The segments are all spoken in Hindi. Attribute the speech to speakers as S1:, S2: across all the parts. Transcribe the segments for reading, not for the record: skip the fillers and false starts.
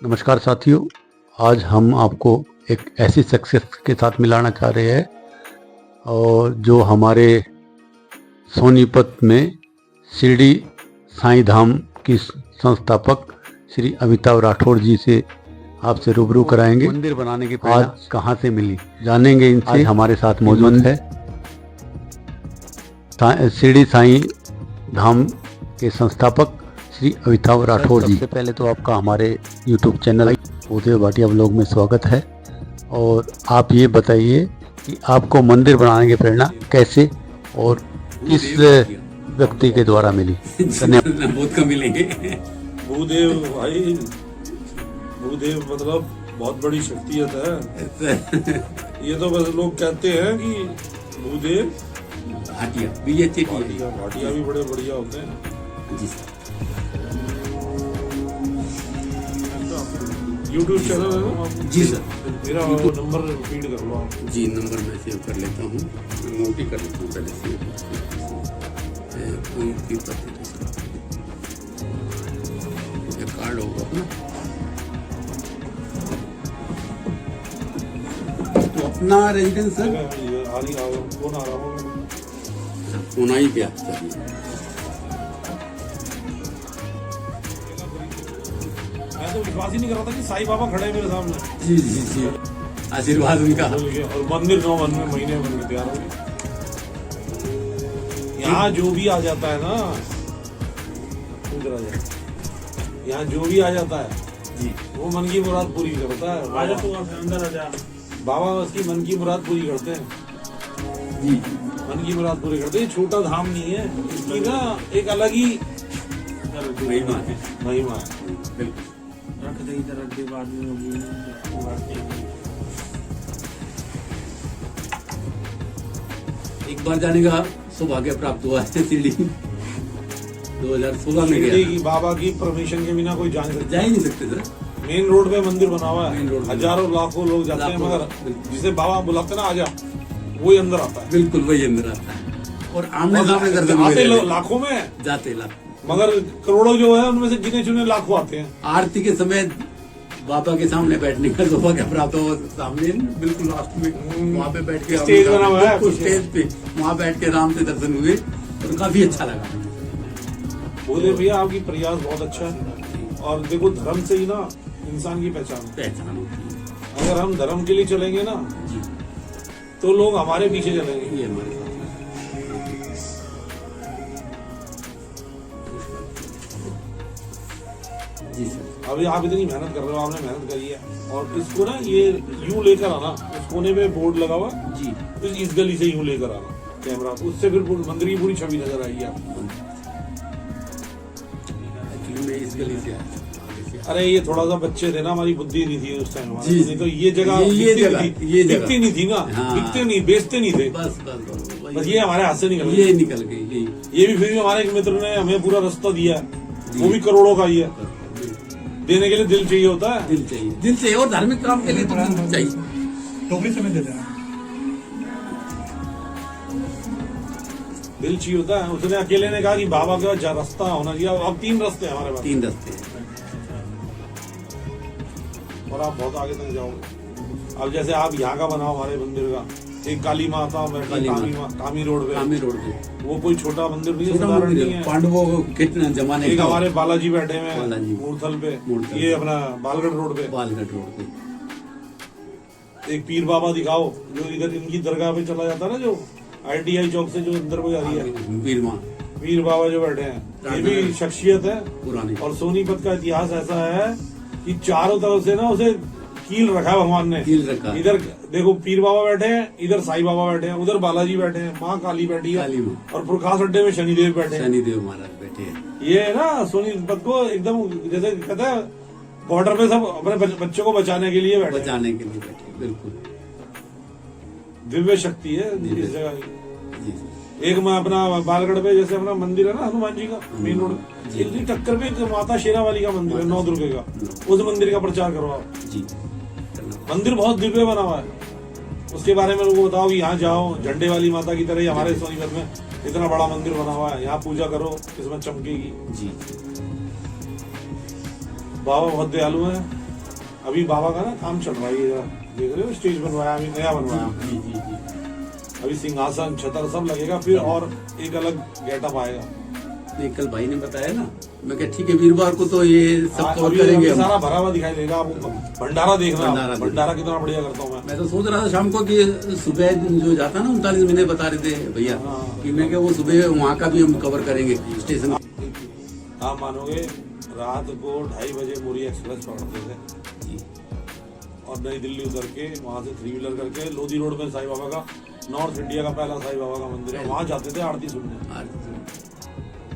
S1: नमस्कार साथियों, आज हम आपको एक ऐसी सक्सेस के साथ मिलाना चाह रहे हैं और जो हमारे सोनीपत में शिरडी साईं धाम की संस्थापक श्री अमिताभ राठौर जी से आपसे रूबरू कराएंगे। मंदिर बनाने की प्रेरणा आज कहाँ से मिली जानेंगे इनसे। आज हमारे साथ मौजूद है शिरडी साईं धाम के संस्थापक श्री अमिताभ राठौर जी। सबसे पहले तो आपका हमारे YouTube channel Bhudev Bhatia blog में स्वागत है और आप ये बताइए कि आपको मंदिर बनाने की प्रेरणा कैसे और किस व्यक्ति के द्वारा मिली।
S2: बहुत कम मिलेंगे।
S3: भूदेव भाई, भूदेव मतलब बहुत बड़ी शख्सियत है। ये तो बस लोग कहते हैं कि भूदेव भाटिया भी बड़े बढ़िया होते हैं
S2: जी सर।
S3: यूट्यूब चैनल है ना?
S2: जी सर।
S3: मेरा नंबर रिपीट कर लो आप।
S2: जी नंबर मैं सेव कर लेता हूँ, नोट ही कर लेता हूँ पहले से। ये कार्ड होगा अपना, तो अपना रेजिडेंस सर
S3: फोन आ रहा हूँ।
S2: होना ही क्या चाहिए।
S3: मैं तो विश्वास ही नहीं कर रहा था कि साईं बाबा खड़े हैं मेरे सामने।
S2: जी जी जी, आशीर्वाद उनका।
S3: और मंदिर 9 महीने बन के तैयार हो गए। यहाँ जो भी आ जाता है ना, यहाँ जो भी आ जाता है
S2: जी,
S3: वो मन की मुराद पूरी करता है। आजा तू अंदर आजा। बाबा उसकी मन की मुराद पूरी करते हैं
S2: जी,
S3: मन की मुराद पूरी करते हैं। छोटा धाम नहीं है, इसकी ना एक अलग ही
S2: महिमा है।
S3: महिमा है।
S2: बिल्कुल।
S3: रख दे इधर, रख दे बाद में होगी।
S2: एक बार जाने का सौभाग्य प्राप्त हुआ है शिरडी 2016 में गया।
S3: की बाबा की परमिशन के बिना कोई जा
S2: ही नहीं सकते सर।
S3: मेन रोड पे मंदिर बना हुआ है,
S2: मेन रोड पे।
S3: हजारों लाखों लोग जाते हैं, मगर
S2: बिल्कुल।
S3: जिसे बाबा बुलाते ना आजा, वही अंदर आता है।
S2: बिल्कुल वही अंदर आता है और आमने सामने दर्शन
S3: आते
S2: हुए
S3: लाखों में
S2: जाते लाख,
S3: मगर करोड़ों जो है उनमें से गिने चुने लाखों आते हैं।
S2: आरती के समय बाबा के सामने बैठने का सौभाग्य प्राप्त हुआ। सामने बिल्कुल लास्ट में वहाँ पे बैठ के
S3: स्टेज बना हुआ है,
S2: स्टेज पे वहाँ बैठ के आराम से दर्शन हुए और काफी अच्छा लगा।
S3: बोले भैया आपकी प्रयास बहुत अच्छा है। और देखो, धर्म से ही ना इंसान की पहचान
S2: होती है।
S3: अगर हम धर्म के लिए चलेंगे ना
S2: जी,
S3: तो लोग हमारे पीछे चलेंगे।
S2: ये हमारे साथ जी सर।
S3: अभी आप इतनी मेहनत कर रहे हो, आपने मेहनत करी है, और इसको ना ये यूं लेकर आना, उस कोने पे बोर्ड लगा हुआ
S2: जी,
S3: इस गली से यूं लेकर आना कैमरा, उससे फिर मंदिर की पूरी छवि नजर आएगी आपको।
S2: एक्चुअली मैं इस गली से आया था।
S3: अरे ये थोड़ा सा बच्चे थे ना, हमारी बुद्धि नहीं थी उस टाइम।
S2: जी,
S3: नहीं तो ये जगह दिखती नहीं थी ना।
S2: हाँ।
S3: दिखते नहीं, बेचते नहीं थे। बस ये हमारे हाथ से निकल गई।
S2: ये निकल गई।
S3: ये भी फिर भी हमारे एक मित्र ने हमें पूरा रास्ता दिया, वो भी करोड़ों का ही है। देने के लिए दिल चाहिए होता है,
S2: दिल चाहिए और धार्मिक काम के लिए तो दिल चाहिए।
S3: टोकरी से दे देना, दिल चाहिए होता है। उसने अकेले ने कहा कि बाबा के पास रास्ता होना चाहिए। अब 3 रास्ते हैं हमारे पास,
S2: 3 रास्ते
S3: और आप बहुत आगे तक जाओगे। अब जैसे आप यहाँ का बनाओ हमारे मंदिर का, एक काली माता कामी रोड पे, वो कोई छोटा मंदिर नहीं है, साधारण नहीं है।
S2: पांडवों कितना जमाने
S3: एक हमारे बालाजी बैठे हुए हैं मूर्थल पे, ये अपना बालगढ़ रोड पे। एक पीर बाबा दिखाओ जो इधर इनकी दरगाह पे चला जाता है ना, जो ITI चौक से जो अंदर को जा रही है, पीर बाबा जो बैठे हैं, ये भी शख्सियत है पुरानी। और सोनीपत का इतिहास ऐसा है कि चारों तरफ से ना उसे कील रखा है भगवान ने। इधर देखो पीर बाबा बैठे हैं, इधर साईं बाबा बैठे हैं, उधर बालाजी बैठे हैं, माँ काली बैठी है, और प्रकाश अड्डे में शनिदेव बैठे हैं।
S2: शनिदेव महाराज बैठे हैं।
S3: ये ना सोनीपत को एकदम जैसे कहते हैं बॉर्डर पे सब अपने बच्चों को बचाने के लिए बैठे,
S2: बिल्कुल
S3: दिव्य शक्ति है इस जगह की। एक मैं अपना बालगढ़ पे जैसे अपना मंदिर है ना हनुमान जी का मेन रोड, इतनी टक्कर पे एक माता शेरा वाली का मंदिर है 9 दुर्गे का, उस मंदिर का प्रचार करवाओ जी। मंदिर बहुत दिव्य बना हुआ है, उसके बारे में लोगों को बताओ कि यहाँ जाओ, झंडे वाली माता की तरह ही हमारे सोनीपत में इतना बड़ा मंदिर बना हुआ है, यहाँ पूजा करो, किस्मत चमकेगी जी। बाबा बहुत दयालु है। अभी बाबा का ना काम चल रहा है, ये देख रहे हो, स्टेज बनवाया, अभी नया बनवाया,
S2: जी जी जी।
S3: अभी सिंहासन छतर सब लगेगा, फिर और एक अलग गेटअप आएगा।
S2: नहीं, कल भाई ने बताया ना, मैं कहा ठीक है वीरवार को तो ये सब कवर
S3: अभी
S2: करेंगे हम।
S3: सारा भरा हुआ दिखाई देगा आपको। भंडारा देखना,
S2: भंडारा
S3: कितना बढ़िया करता हूँ
S2: मैं तो सोच रहा था शाम को कि सुबह जो जाता ना 39 महीने बता रहे थे भैया कि मैं क्या वो सुबह वहाँ का भी हम कवर करेंगे स्टेशन।
S3: आप मानोगे रात को 2:30 बजे मुरी एक्सप्रेस पकड़ते थे और नई दिल्ली उतर के वहाँ से 3 व्हीलर करके लोधी रोड में साईं बाबा का, नॉर्थ इंडिया का पहला साईं बाबा का मंदिर है, वहाँ जाते थे आरती सुनने।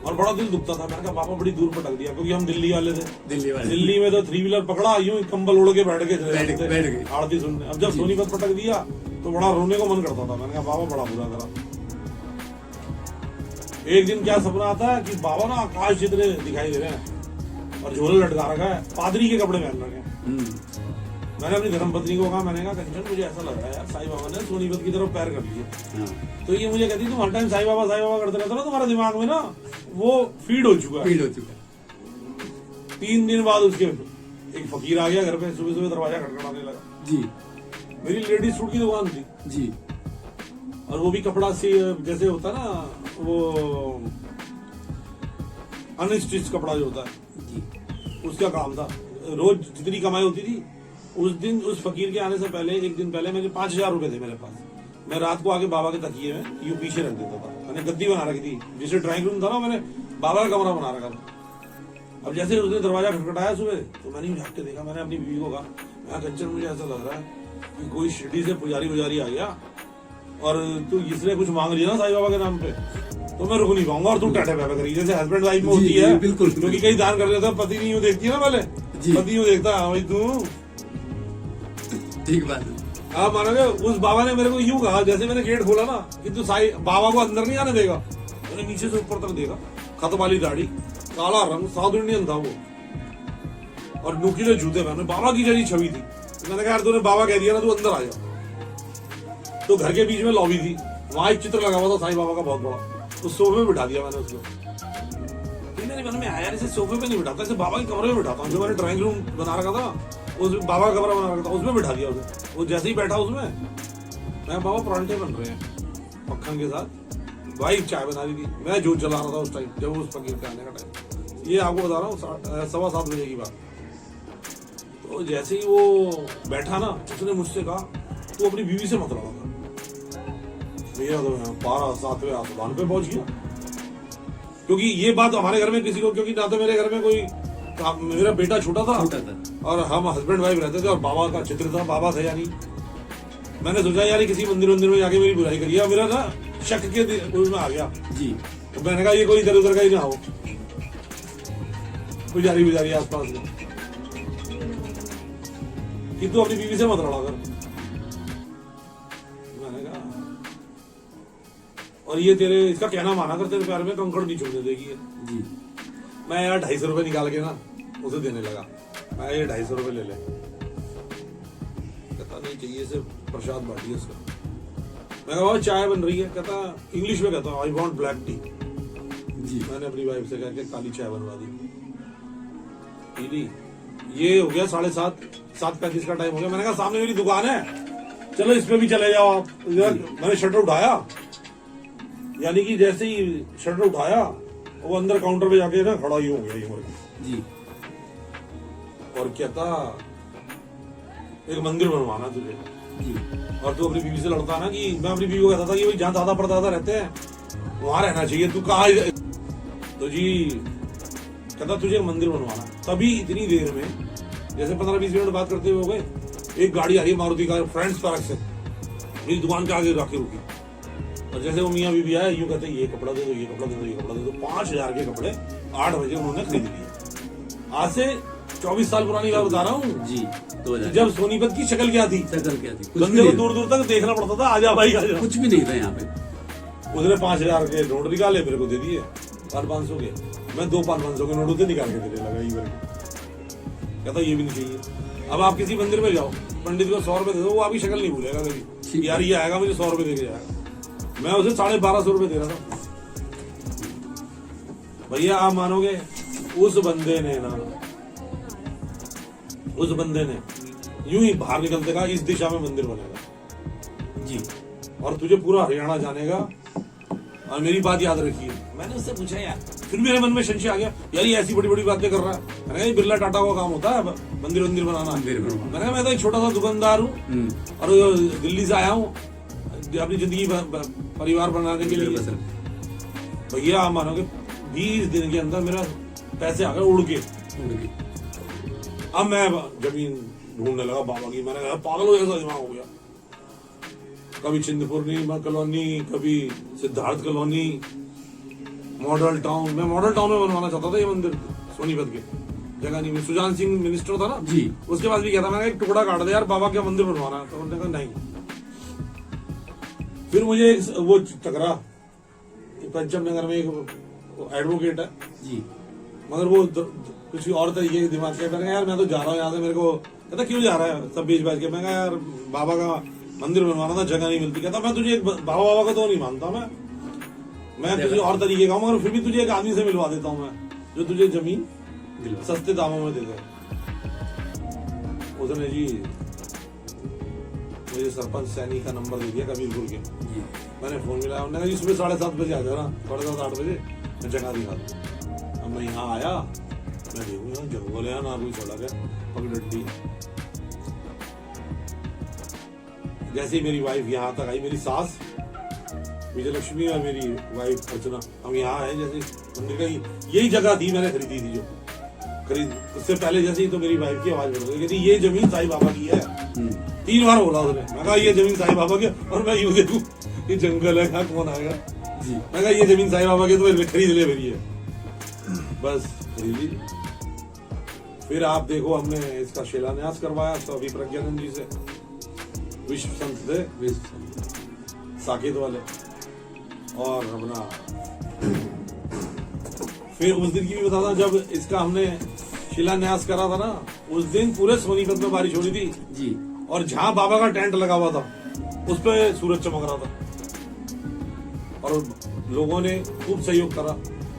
S3: और बड़ा दिल दुखता था, मैंने कहा पापा बड़ी दूर पटक दिया, क्योंकि हम दिल्ली वाले थे। दिल्ली में तो 3 व्हीलर पकड़ा, यूं कंबल ओढ़ के बैठ गए आरती सुनने। अब जब सोनीपत पटक दिया तो बड़ा रोने को मन करता था। मैंने कहा बाबा बड़ा बुरा करा। एक दिन क्या सपना आता है कि बाबा ना आकाश जितने दिखाई दे रहे हैं और झोले लटका रखा है, पादरी के कपड़े पहन रखे हैं। मैंने अपनी धर्मपत्नी को कहा, मैंने कहा कंचन मुझे ऐसा लग रहा है यार साईं बाबा ने सोनीपत की तरफ पैर कर लिए। तो ये मुझे कहती तुम हर टाइम साईं बाबा करते रहते ना, तुम्हारे दिमाग में ना वो फीड हो चुका है। 3 दिन बाद उसके एक फकीर आ गया घर पे, सुबह सुबह दरवाजा खटखटाने लगा जी। मेरी लेडीज सूट की दुकान थी जी, और वो भी कपड़ा से जैसे होता ना वो अनस्टिच कपड़ा जो होता है जी, उसका काम था। रोज जितनी कमाई होती थी उस दिन उस फकीर के आने से पहले, एक दिन पहले मेरे 5000 रुपए थे मेरे पास। मैं रात को आके बाबा के तकिए में यूं पीछे रख देता था। मैंने गद्दी बना रखी थी, जिसे ड्राइंग रूम था ना, मैंने बाबा का कमरा बना रखा था। अब जैसे उसने दरवाजा खटखटाया सुबह, तो मैंने झाँक के देखा। मैंने अपनी बीवी को कहा, मैं कंचन मुझे ऐसा लग रहा है कि कोई शिरडी से पुजारी आ गया और तू इसने कुछ मांग लिया ना साईं बाबा के नाम पे, तो मैं रुक नहीं पाऊंगा और तू टाटे पैपा करी, जैसे हस्बैंड वाइफ में होती है। बिल्कुल, क्योंकि कई दान कर देता, पति नहीं यूं देखती है ना, पहले पति यूं देखता है भाई तू ठीक बात है। आप मानोगे उस बाबा ने मेरे को यूं कहा, जैसे मैंने गेट खोला ना कि तू साईं बाबा को अंदर नहीं आने देगा। मैंने नीचे से ऊपर तक देखा, खत वाली दाढ़ी, काला रंग, साउथ इंडियन था वो, और नुकीले जूते पहने, बाबा की जैसी छवि थी। मैंने कहा यार तूने बाबा कह दिया ना, तू अंदर आ जा। तो घर के बीच में लॉबी थी, वहां एक चित्र लगा हुआ था साईं बाबा का बहुत बड़ा, उस सोफे में बिठा दिया मैंने उसको। मेरे मन में आया इसे सोफे पे नहीं बिठाता, इसे बाबा के कमरे में बिठाता हूँ। जो मैंने ड्राइंग रूम बना रखा था, उस बाबा का कमरा बना रखा था, उसमें बिठा दिया उसे। वो जैसे ही बैठा उसमें, मैं बाबा परांठे बन रहे हैं मक्खन के साथ, भाई चाय बना रही थी, मैं जो चला रहा था उस टाइम, जब उस फकीर के आने का टाइम। ये आपको बता रहा हूँ 7:15 बजे की बात। तो जैसे ही वो बैठा ना, उसने मुझसे कहा तू अपनी बीवी से मत लड़ा। मेरा तो 12-7वें आसमान पे पहुंच गया, क्योंकि ये बात हमारे घर में किसी को, क्योंकि ना तो मेरे घर में कोई, मेरा बेटा छोटा था और हम हस्बैंड वाइफ रहते थे और बाबा का चित्र था, बाबा थे यानी। मैंने सोचा यार किसी मंदिर में जाके मेरी बुराई करी है, मेरा ना शक के उसमें आ गया जी। तो मैंने कहा ये कोई इधर उधर का ही ना हो, पुजारी आसपास में, कि तू अपनी बीवी से मत लड़ा कर। मैंने कहा और ये तेरे इसका कहना माना कर, तेरे प्यार में कंकड़ नहीं चुभने देगी जी। मैं यार 250 रुपए निकाल के ना उसे देने लगा, मैं ये 250 रुपए ले ले। कहता नहीं चाहिए, सिर्फ प्रसाद बांटिए उसका। मैं कहा चाय बन रही है, कहता इंग्लिश में कहता हूँ I want black T G. मैंने अपनी वाइफ से कह के काली चाय बनवा दी, पी। ये हो गया 7:35 का टाइम हो गया। मैंने कहा सामने मेरी दुकान है, चलो इस पे भी चले जाओ आप। मैंने शटर उठाया, यानी कि जैसे ही शटर उठाया वो अंदर काउंटर पे जाके ना खड़ा ही हो गया ये जी। और कहता एक मंदिर बनवाना तुझे जी, और तू अपनी बीवी से लड़ता ना, कि मैं अपनी बीवी को कहता था कि भाई जहाँ दादा परदादा रहते हैं वहां रहना चाहिए, तू कहाँ। तो जी कहता तुझे एक मंदिर बनवाना। तभी इतनी देर में, जैसे 15-20 मिनट बात करते हुए हो गए, एक गाड़ी आ रही है मारुति का, फ्रेंड्स पार्क से, मेरी दुकान के आगे रखे रुकी। और जैसे वो मियाँ बीवी आए, यूं कहते ये कपड़ा दे दो, ये कपड़ा दे दो, ये कपड़ा दे दो। 5000 के कपड़े 8 बजे उन्होंने खरीद लिए। आज से 24 साल पुरानी बात बता रहा हूँ जी। जब सोनीपत की शक्ल क्या थी, बंदे को दूर दूर तक देखना पड़ता था, आजा भाई आजा, कुछ भी नहीं था यहाँ पे। उसने 5000 के नोट निकाले, मेरे को दे दिए 500 के। मैं 2 500 के नोट उसे निकाल के देने लगा ये। कहता ये भी नहीं चाहिए। अब आप किसी मंदिर में जाओ, पंडित को 100 रुपए दे दो, वो आपकी शक्ल नहीं भूलेगा कभी, यार ये आएगा मुझे 100 रुपए दे के जाएगा। मैं उसे 1250 रुपए दे रहा था। भैया आप मानोगे, उस बंदे ने ना उस बंदे ने यूं ही बाहर निकलते कहा इस दिशा में मंदिर बनेगा
S2: जी,
S3: और तुझे पूरा हरियाणा जानेगा। और मेरी बात याद रखिए, मैंने उससे पूछा यार, फिर मेरे मन में संशय आ गया, यार ये ऐसी बड़ी बड़ी बातें कर रहा है। मैंने कहा ये बिरला टाटा का काम होता है मंदिर बनाना। मैंने कहा मैं तो एक छोटा सा दुकानदार हूँ और दिल्ली से आया हूँ अपनी जिंदगी परिवार बनाने के लिए। भैया आप मानोगे 20 दिन के अंदर मेरा पैसे आ गए उड़ के। अब मैं जमीन ढूंढने लगा बाबा की। मैंने कहा पागल हो जैसा दिमाग हो गया, कभी चिंतपूर्णी कॉलोनी, कभी सिद्धार्थ कॉलोनी, मॉडल टाउन। मैं मॉडल टाउन में बनवाना चाहता था ये मंदिर, सोनीपत के जगह नहीं। सुजान सिंह मिनिस्टर था ना
S2: जी,
S3: उसके पास भी गया था। मैंने एक टुकड़ा काट दिया यार, बाबा का मंदिर बनवाना है। तो उन्होंने कहा नहीं। फिर मुझे वो टकरा, पंचम नगर में एक एडवोकेट है
S2: जी,
S3: मगर वो कुछ और तरीके के दिमाग के। मैंने कहा यार मैं तो जा रहा हूँ यहाँ से, मेरे को कहता क्यों जा रहा है सब बीच बैठ के। मैं कहा यार बाबा का मंदिर बनवाना था, जगह नहीं मिलती। कहता मैं तुझे बाबा का तो नहीं मानता, मैं तुझे और तरीके का हूँ, मगर फिर भी तुझे एक आदमी से मिलवा देता हूँ मैं, जो तुझे जमीन सस्ते दामों में दे दे। उसने जी मुझे सरपंच सैनी का नंबर दे दिया कबीरपुर के। मैंने फोन मिलाया, उन्होंने कहा सुबह 7:30 बजे आ जाना, 7:30-8 बजे मैं जगह दिखा दूँ। अब मैं यहाँ आया, मैं देखूंगा जंगल है ना कोई सड़क है, पगडंडी। जैसे ही मेरी वाइफ यहाँ तक आई, मेरी सास विजयलक्ष्मी और मेरी वाइफ अर्चना, हम यहाँ आए। जैसे मंदिर का यही जगह थी मैंने खरीदी थी, जो खरीद उससे पहले जैसे ही तो मेरी वाइफ की आवाज बढ़ गई, ये जमीन साईं बाबा की है। 3 बार बोला उसने। मैं कहा ये जमीन साईं बाबा की, और मैं यूं देखूं ये जंगल है, कहाँ कौन आएगा जी। मैं कहा ये जमीन साईं बाबा की, तो खरीद ले मेरी है। बस खरीदी। फिर आप देखो हमने इसका शिलान्यास करवाया स्वामी प्रज्ञानंद जी से, विश्व संत थे साकेत वाले। और अपना फिर उस दिन की भी बताता, जब इसका हमने शिलान्यास करा था ना, उस दिन पूरे सोनीपत में बारिश हो रही थी
S2: जी, और
S3: जहां बाबा का टेंट लगा हुआ था उस पे सूरज चमक रहा था। और लोगों ने खूब सहयोग करा,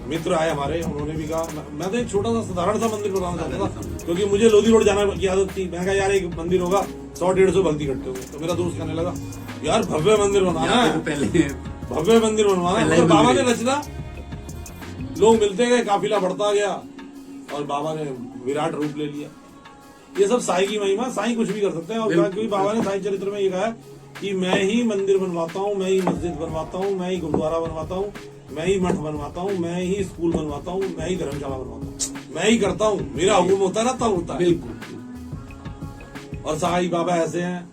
S3: मित्र आए हमारे, उन्होंने भी कहा। मैं तो एक छोटा सा साधारण सा मंदिर बनाना चाहता था, क्योंकि मुझे लोधी रोड जाना की आदत थी। मैं कहा यार एक मंदिर होगा 100-150 भक्ति इकट्ठे होंगे। तो मेरा दोस्त कहने लगा यार भव्य मंदिर बनाना है,
S2: पहले
S3: भव्य मंदिर बनवाना है। और बाबा ने रचना, लोग मिलते गए, काफिला बढ़ता गया और बाबा ने विराट रूप ले लिया। ये सब साईं की महिमा, साईं कुछ भी कर सकते हैं। और क्योंकि बाबा ने साईं चरित्र में ये कहा है कि मैं ही मंदिर बनवाता हूँ, मैं ही मस्जिद बनवाता हूँ, मैं ही गुरुद्वारा बनवाता हूँ, मैं ही मठ बनवाता हूँ, मैं ही स्कूल बनवाता हूँ, मैं ही धर्मशाला बनवाता हूँ, मैं ही करता हूँ। मेरा हुक्म होता है ना, तब होता है। बिल्कुल। और साईं बाबा ऐसे हैं,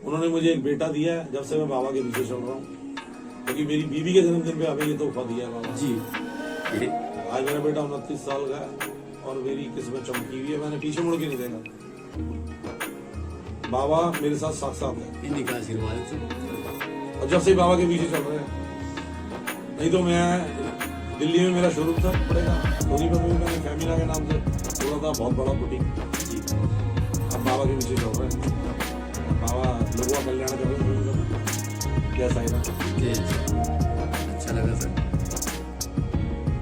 S3: उन्होंने मुझे एक बेटा दिया है जब से मैं बाबा के पीछे चल रहा हूँ। क्योंकि मेरी बीवी के जन्मदिन पे हमें ये तोहफा दिया है बाबा जी। आज मेरा बेटा 29 साल का है और मेरी किस्मत चमकी हुई है। मैंने पीछे मुड़ के नहीं देखा। बाबा मेरे साथ साथ है,
S2: इन्हीं का आशीर्वाद से।
S3: और जब से बाबा के पीछे चल रहे हैं। नहीं तो मैं दिल्ली में मेरा शोरूम था पड़ेगा, सोनीपत में मैंने फैमिला के नाम से खोला था, बहुत बड़ा बुटीक जी। अब बाबा के पीछे चल रहे हैं। बाबा लोगों का कल्याण कर रहे हैं। जय साईं राम।
S2: अच्छा लगा सर।